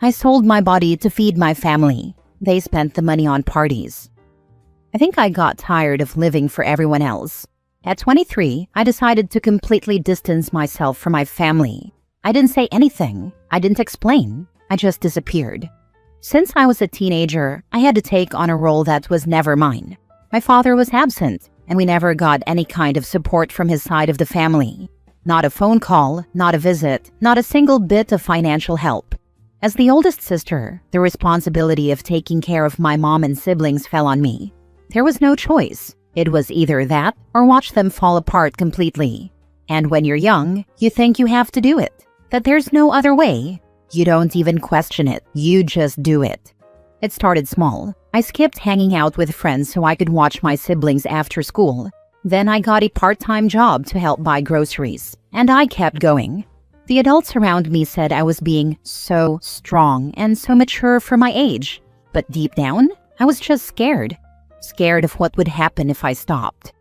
I sold my body to feed my family. They spent the money on parties. I think I got tired of living for everyone else. At 23, I decided to completely distance myself from my family. I didn't say anything. I didn't explain. I just disappeared. Since I was a teenager, I had to take on a role that was never mine. My father was absent, and we never got any kind of support from his side of the family. Not a phone call, not a visit, not a single bit of financial help. As the oldest sister, the responsibility of taking care of my mom and siblings fell on me. There was no choice. It was either that or watch them fall apart completely. And when you're young, you think you have to do it, that there's no other way. You don't even question it, you just do it. It started small. I skipped hanging out with friends so I could watch my siblings after school. Then I got a part-time job to help buy groceries, and I kept going. The adults around me said I was being so strong and so mature for my age. But deep down, I was just scared. Scared of what would happen if I stopped.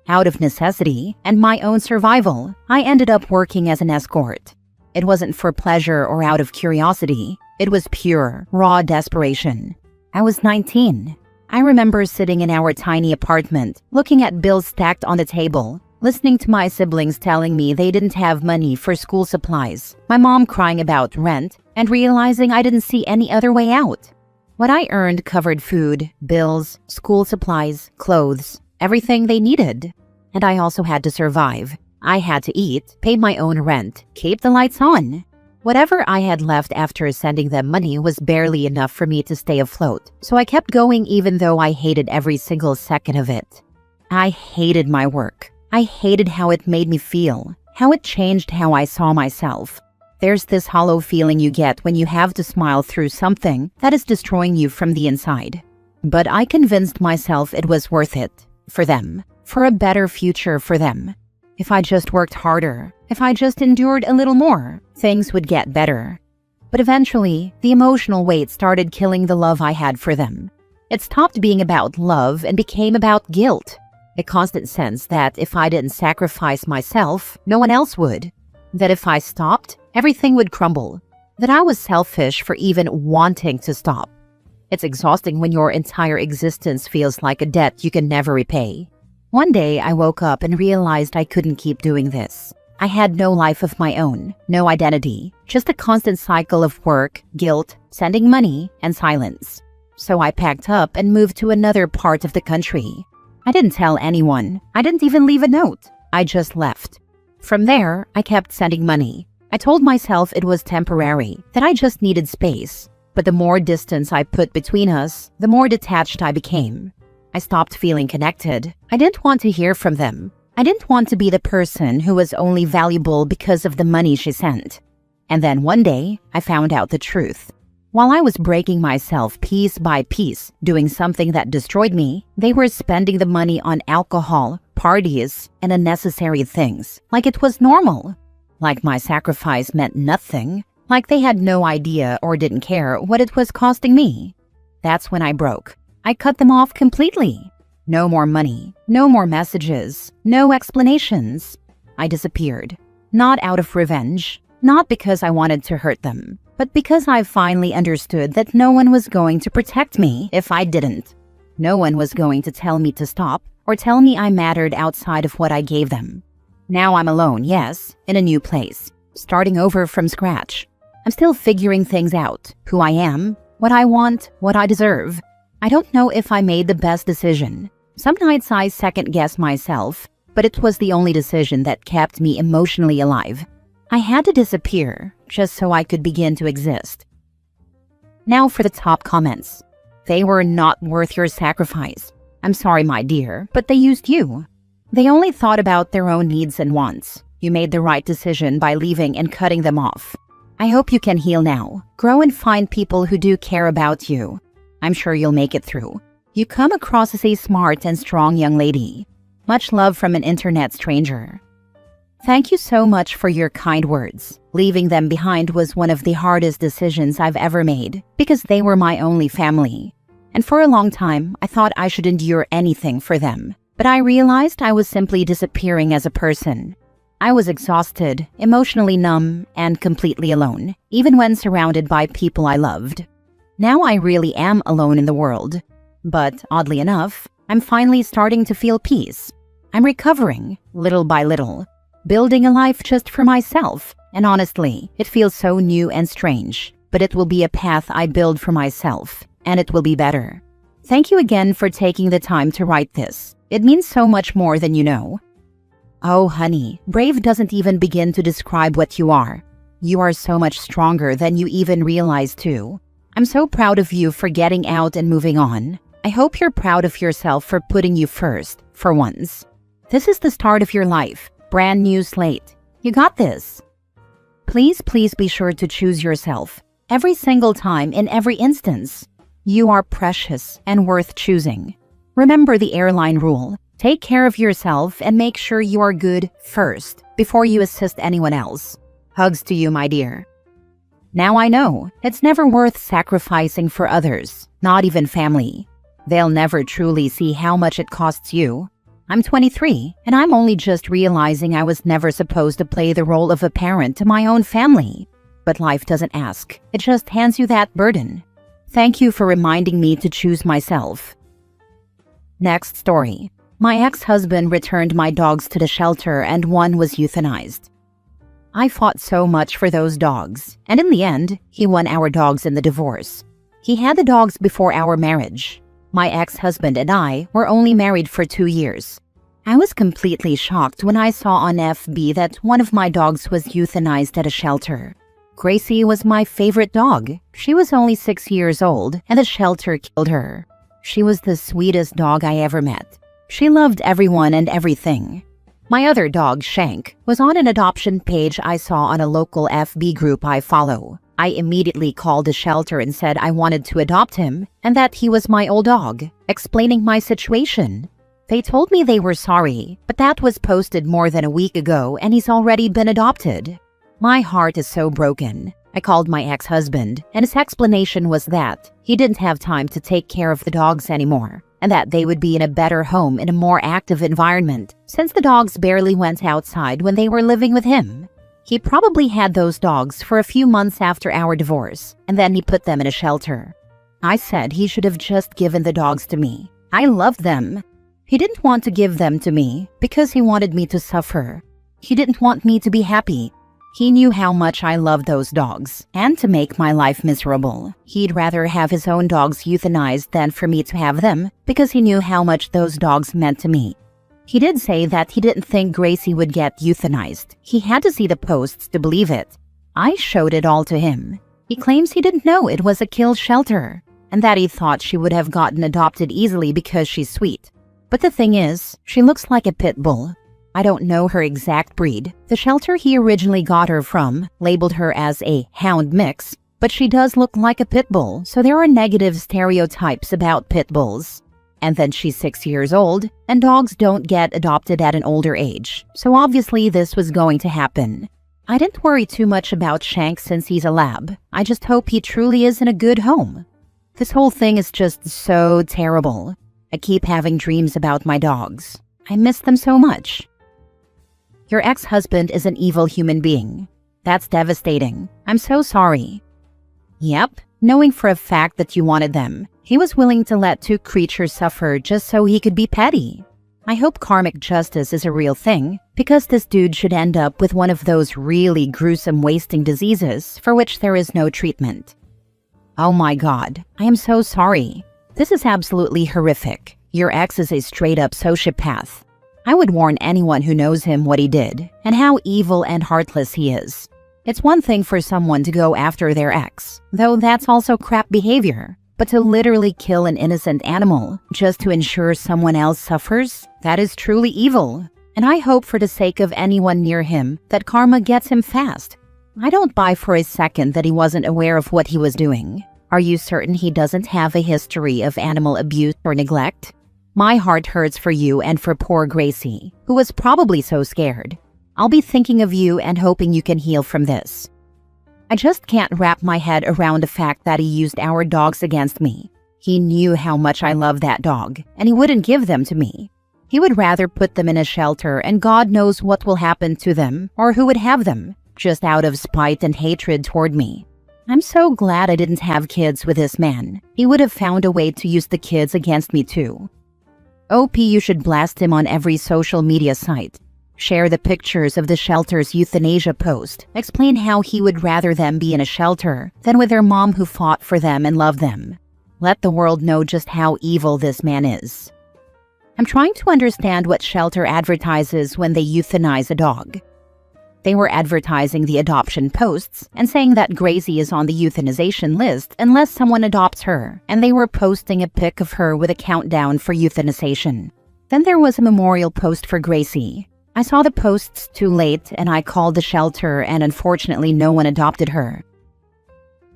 Out of necessity and my own survival, I ended up working as an escort. It wasn't for pleasure or out of curiosity. It was pure, raw desperation. I was 19. I remember sitting in our tiny apartment, looking at bills stacked on the table, listening to my siblings telling me they didn't have money for school supplies, my mom crying about rent, and realizing I didn't see any other way out. What I earned covered food, bills, school supplies, clothes, everything they needed. And I also had to survive. I had to eat, pay my own rent, keep the lights on. Whatever I had left after sending them money was barely enough for me to stay afloat, so I kept going even though I hated every single second of it. I hated my work. I hated how it made me feel, how it changed how I saw myself. There's this hollow feeling you get when you have to smile through something that is destroying you from the inside. But I convinced myself it was worth it, for them, for a better future for them. If I just worked harder, if I just endured a little more, things would get better. But eventually, the emotional weight started killing the love I had for them. It stopped being about love and became about guilt. A constant sense that if I didn't sacrifice myself, no one else would. That if I stopped, everything would crumble. That I was selfish for even wanting to stop. It's exhausting when your entire existence feels like a debt you can never repay. One day, I woke up and realized I couldn't keep doing this. I had no life of my own, no identity, just a constant cycle of work, guilt, sending money, and silence. So I packed up and moved to another part of the country. I didn't tell anyone. I didn't even leave a note. I just left. From there, I kept sending money. I told myself it was temporary, that I just needed space. But the more distance I put between us, the more detached I became. I stopped feeling connected. I didn't want to hear from them. I didn't want to be the person who was only valuable because of the money she sent. And then one day, I found out the truth. While I was breaking myself piece by piece, doing something that destroyed me, they were spending the money on alcohol, parties, and unnecessary things, like it was normal. Like my sacrifice meant nothing, like they had no idea or didn't care what it was costing me. That's when I broke. I cut them off completely. No more money, no more messages, no explanations. I disappeared. Not out of revenge, not because I wanted to hurt them, but because I finally understood that no one was going to protect me if I didn't. No one was going to tell me to stop or tell me I mattered outside of what I gave them. Now I'm alone, yes, in a new place, starting over from scratch. I'm still figuring things out, who I am, what I want, what I deserve. I don't know if I made the best decision. Some nights I second-guess myself, but it was the only decision that kept me emotionally alive. I had to disappear just so I could begin to exist. Now for the top comments. They were not worth your sacrifice. I'm sorry, my dear, but they used you. They only thought about their own needs and wants. You made the right decision by leaving and cutting them off. I hope you can heal now, grow and find people who do care about you. I'm sure you'll make it through. You come across as a smart and strong young lady. Much love from an internet stranger. Thank you so much for your kind words. Leaving them behind was one of the hardest decisions I've ever made because they were my only family. And for a long time, I thought I should endure anything for them. But I realized I was simply disappearing as a person. I was exhausted, emotionally numb, and completely alone, even when surrounded by people I loved. Now I really am alone in the world. But oddly enough, I'm finally starting to feel peace. I'm recovering, little by little, building a life just for myself. And honestly, it feels so new and strange. But it will be a path I build for myself, and it will be better. Thank you again for taking the time to write this. It means so much more than you know. Oh, honey, brave doesn't even begin to describe what you are. You are so much stronger than you even realize, too. I'm so proud of you for getting out and moving on. I hope you're proud of yourself for putting you first, for once. This is the start of your life. Brand new slate. You got this. Please be sure to choose yourself. Every single time, in every instance. You are precious and worth choosing. Remember the airline rule. Take care of yourself and make sure you are good first, before you assist anyone else. Hugs to you, my dear. Now I know, it's never worth sacrificing for others, not even family. They'll never truly see how much it costs you. I'm 23, and I'm only just realizing I was never supposed to play the role of a parent to my own family. But life doesn't ask. It just hands you that burden. Thank you for reminding me to choose myself. Next story. My ex-husband returned my dogs to the shelter and one was euthanized. I fought so much for those dogs, and in the end, he won our dogs in the divorce. He had the dogs before our marriage. My ex-husband and I were only married for 2 years. I was completely shocked when I saw on FB that one of my dogs was euthanized at a shelter. Gracie was my favorite dog. She was only 6 years old, and the shelter killed her. She was the sweetest dog I ever met. She loved everyone and everything. My other dog, Shank, was on an adoption page I saw on a local FB group I follow. I immediately called the shelter and said I wanted to adopt him and that he was my old dog, explaining my situation. They told me they were sorry, but that was posted more than a week ago and he's already been adopted. My heart is so broken. I called my ex-husband, and his explanation was that he didn't have time to take care of the dogs anymore, and that they would be in a better home in a more active environment, since the dogs barely went outside when they were living with him. He probably had those dogs for a few months after our divorce, and then he put them in a shelter. I said he should have just given the dogs to me. I loved them. He didn't want to give them to me because he wanted me to suffer. He didn't want me to be happy. He knew how much I loved those dogs, and to make my life miserable, he'd rather have his own dogs euthanized than for me to have them because he knew how much those dogs meant to me. He did say that he didn't think Gracie would get euthanized. He had to see the posts to believe it. I showed it all to him. He claims he didn't know it was a kill shelter, and that he thought she would have gotten adopted easily because she's sweet. But the thing is, she looks like a pit bull. I don't know her exact breed. The shelter he originally got her from labeled her as a hound mix, but she does look like a pit bull, so there are negative stereotypes about pit bulls. And then she's 6 years old, and dogs don't get adopted at an older age, so obviously this was going to happen. I didn't worry too much about Shank since he's a lab. I just hope he truly is in a good home. This whole thing is just so terrible. I keep having dreams about my dogs. I miss them so much. Your ex-husband is an evil human being. That's devastating. I'm so sorry. Yep, knowing for a fact that you wanted them, he was willing to let 2 creatures suffer just so he could be petty. I hope karmic justice is a real thing, because this dude should end up with one of those really gruesome wasting diseases for which there is no treatment. Oh my God, I am so sorry. This is absolutely horrific. Your ex is a straight-up sociopath. I would warn anyone who knows him what he did, and how evil and heartless he is. It's one thing for someone to go after their ex, though that's also crap behavior. But to literally kill an innocent animal just to ensure someone else suffers, that is truly evil. And I hope for the sake of anyone near him that karma gets him fast. I don't buy for a second that he wasn't aware of what he was doing. Are you certain he doesn't have a history of animal abuse or neglect? My heart hurts for you and for poor Gracie, who was probably so scared. I'll be thinking of you and hoping you can heal from this. I just can't wrap my head around the fact that he used our dogs against me. He knew how much I love that dog, and he wouldn't give them to me. He would rather put them in a shelter and God knows what will happen to them or who would have them, just out of spite and hatred toward me. I'm so glad I didn't have kids with this man. He would have found a way to use the kids against me too. OP, you should blast him on every social media site. Share the pictures of the shelter's euthanasia post. Explain how he would rather them be in a shelter than with their mom who fought for them and loved them. Let the world know just how evil this man is. I'm trying to understand what shelter advertises when they euthanize a dog. They were advertising the adoption posts and saying that Gracie is on the euthanization list unless someone adopts her, and they were posting a pic of her with a countdown for euthanization. Then there was a memorial post for Gracie. I saw the posts too late and I called the shelter and unfortunately no one adopted her.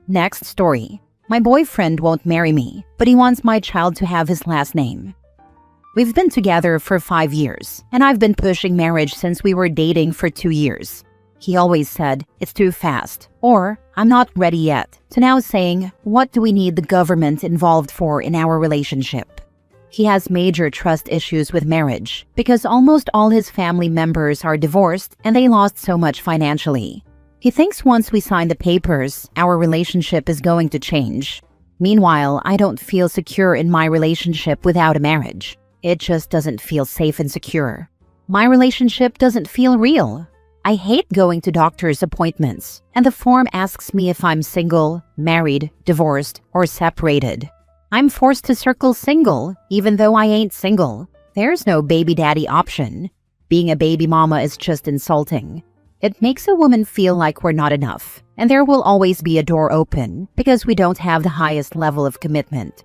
Next story. My boyfriend won't marry me, but he wants my child to have his last name. We've been together for 5 years, and I've been pushing marriage since we were dating for 2 years. He always said, it's too fast, or I'm not ready yet, to now saying, what do we need the government involved for in our relationship? He has major trust issues with marriage because almost all his family members are divorced and they lost so much financially. He thinks once we sign the papers, our relationship is going to change. Meanwhile, I don't feel secure in my relationship without a marriage. It just doesn't feel safe and secure. My relationship doesn't feel real. I hate going to doctor's appointments, and the form asks me if I'm single, married, divorced, or separated. I'm forced to circle single, even though I ain't single. There's no baby daddy option. Being a baby mama is just insulting. It makes a woman feel like we're not enough, and there will always be a door open because we don't have the highest level of commitment.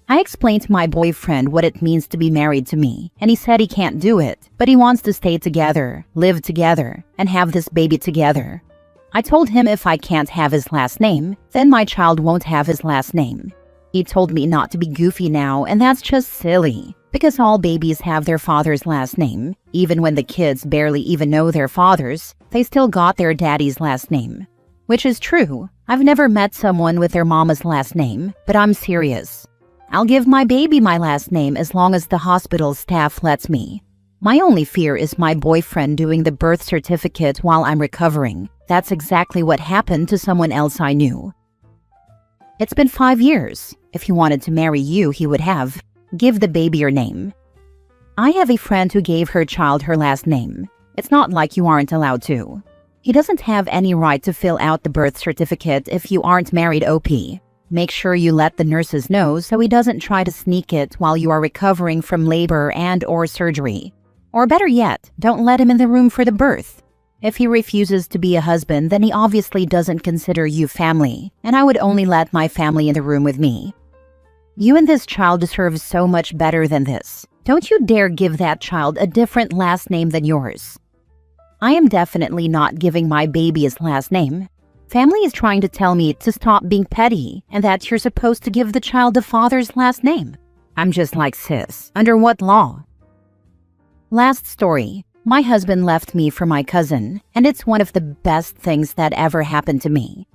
I explained to my boyfriend what it means to be married to me, and he said he can't do it, but he wants to stay together, live together, and have this baby together. I told him if I can't have his last name, then my child won't have his last name. He told me not to be goofy now, and that's just silly, because all babies have their father's last name. Even when the kids barely even know their fathers, they still got their daddy's last name. Which is true. I've never met someone with their mama's last name, but I'm serious. I'll give my baby my last name as long as the hospital staff lets me. My only fear is my boyfriend doing the birth certificate while I'm recovering. That's exactly what happened to someone else I knew. It's been 5 years. If he wanted to marry you, he would have. Give the baby your name. I have a friend who gave her child her last name. It's not like you aren't allowed to. He doesn't have any right to fill out the birth certificate if you aren't married, OP. Make sure you let the nurses know so he doesn't try to sneak it while you are recovering from labor and/or surgery. Or better yet, don't let him in the room for the birth. If he refuses to be a husband, then he obviously doesn't consider you family, and I would only let my family in the room with me. You and this child deserve so much better than this. Don't you dare give that child a different last name than yours. I am definitely not giving my baby his last name. Family is trying to tell me to stop being petty and that you're supposed to give the child the father's last name. I'm just like, sis, under what law? Last story. My husband left me for my cousin, and it's one of the best things that ever happened to me.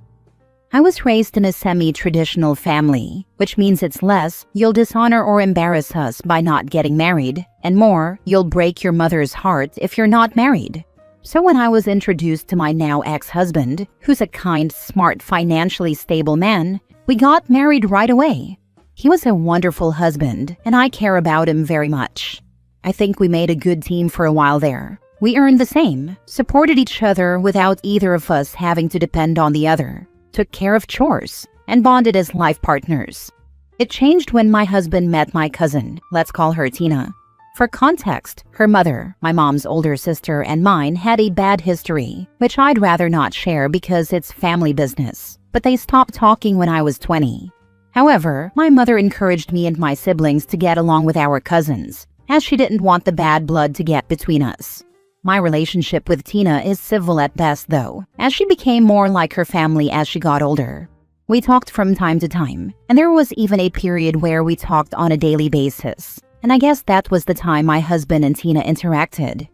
I was raised in a semi-traditional family, which means it's less, you'll dishonor or embarrass us by not getting married, and more, you'll break your mother's heart if you're not married. So when I was introduced to my now ex-husband, who's a kind, smart, financially stable man, we got married right away. He was a wonderful husband, and I care about him very much. I think we made a good team for a while there. We earned the same, supported each other without either of us having to depend on the other, took care of chores, and bonded as life partners. It changed when my husband met my cousin, let's call her Tina. For context, her mother, my mom's older sister, and mine had a bad history, which I'd rather not share because it's family business, but they stopped talking when I was 20. However, my mother encouraged me and my siblings to get along with our cousins, as she didn't want the bad blood to get between us. My relationship with Tina is civil at best though, as she became more like her family as she got older. We talked from time to time, and there was even a period where we talked on a daily basis. And I guess that was the time my husband and Tina interacted.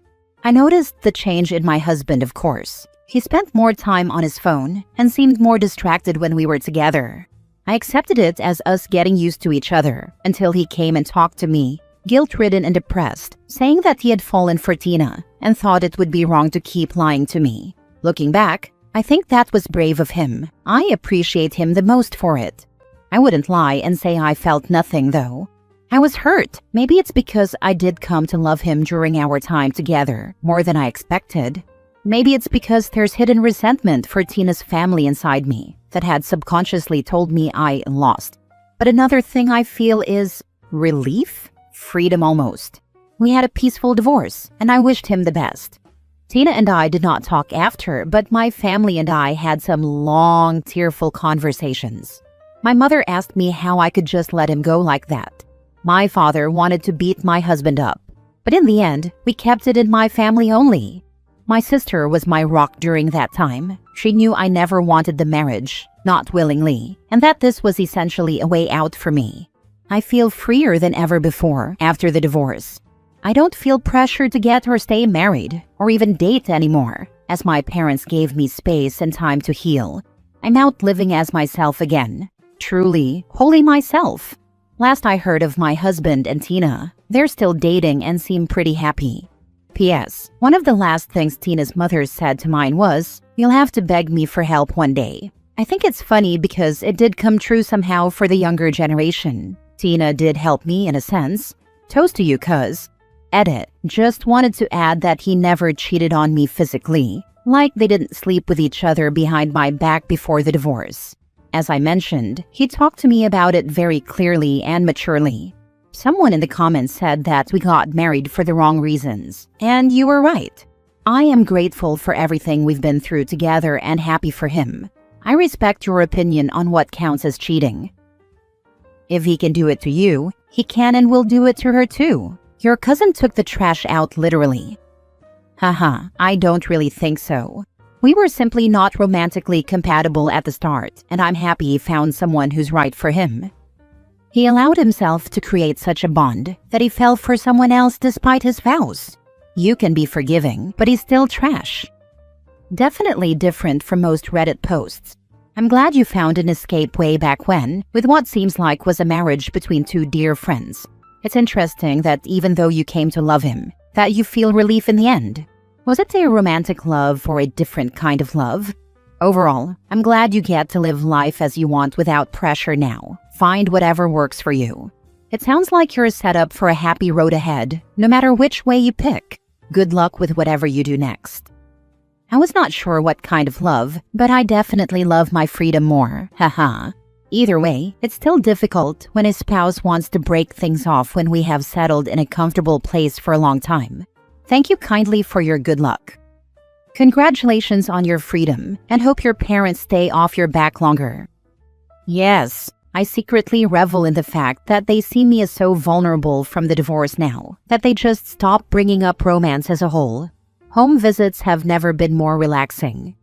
I noticed the change in my husband, of course. He spent more time on his phone and seemed more distracted when we were together. I accepted it as us getting used to each other until he came and talked to me. guilt-ridden and depressed, saying that he had fallen for Tina and thought it would be wrong to keep lying to me. Looking back, I think that was brave of him. I appreciate him the most for it. I wouldn't lie and say I felt nothing, though. I was hurt. Maybe it's because I did come to love him during our time together, more than I expected. Maybe it's because there's hidden resentment for Tina's family inside me that had subconsciously told me I lost. But another thing I feel is relief? Freedom almost. We had a peaceful divorce, and I wished him the best. Tina and I did not talk after, but my family and I had some long, tearful conversations. My mother asked me how I could just let him go like that. My father wanted to beat my husband up, but in the end, we kept it in my family only. My sister was my rock during that time. She knew I never wanted the marriage, not willingly, and that this was essentially a way out for me. I feel freer than ever before after the divorce. I don't feel pressure to get or stay married, or even date anymore, as my parents gave me space and time to heal. I'm out living as myself again. Truly, wholly myself. Last I heard of my husband and Tina, they're still dating and seem pretty happy. P.S. One of the last things Tina's mother said to mine was, "You'll have to beg me for help one day." I think it's funny because it did come true somehow for the younger generation. Tina did help me in a sense. Toast to you, cuz. Edit. Just wanted to add that he never cheated on me physically. Like they didn't sleep with each other behind my back before the divorce. As I mentioned, he talked to me about it very clearly and maturely. Someone in the comments said that we got married for the wrong reasons, and you were right. I am grateful for everything we've been through together and happy for him. I respect your opinion on what counts as cheating. If he can do it to you, he can and will do it to her too. Your cousin took the trash out literally. Haha, I don't really think so. We were simply not romantically compatible at the start, and I'm happy he found someone who's right for him. He allowed himself to create such a bond that he fell for someone else despite his vows. You can be forgiving, but he's still trash. Definitely different from most Reddit posts. I'm glad you found an escape way back when, with what seems like was a marriage between two dear friends. It's interesting that even though you came to love him, that you feel relief in the end. Was it a romantic love or a different kind of love? Overall, I'm glad you get to live life as you want without pressure now. Find whatever works for you. It sounds like you're set up for a happy road ahead, no matter which way you pick. Good luck with whatever you do next. I was not sure what kind of love, but I definitely love my freedom more. Haha. Either way, it's still difficult when a spouse wants to break things off when we have settled in a comfortable place for a long time. Thank you kindly for your good luck. Congratulations on your freedom, and hope your parents stay off your back longer. Yes, I secretly revel in the fact that they see me as so vulnerable from the divorce now, that they just stop bringing up romance as a whole. Home visits have never been more relaxing.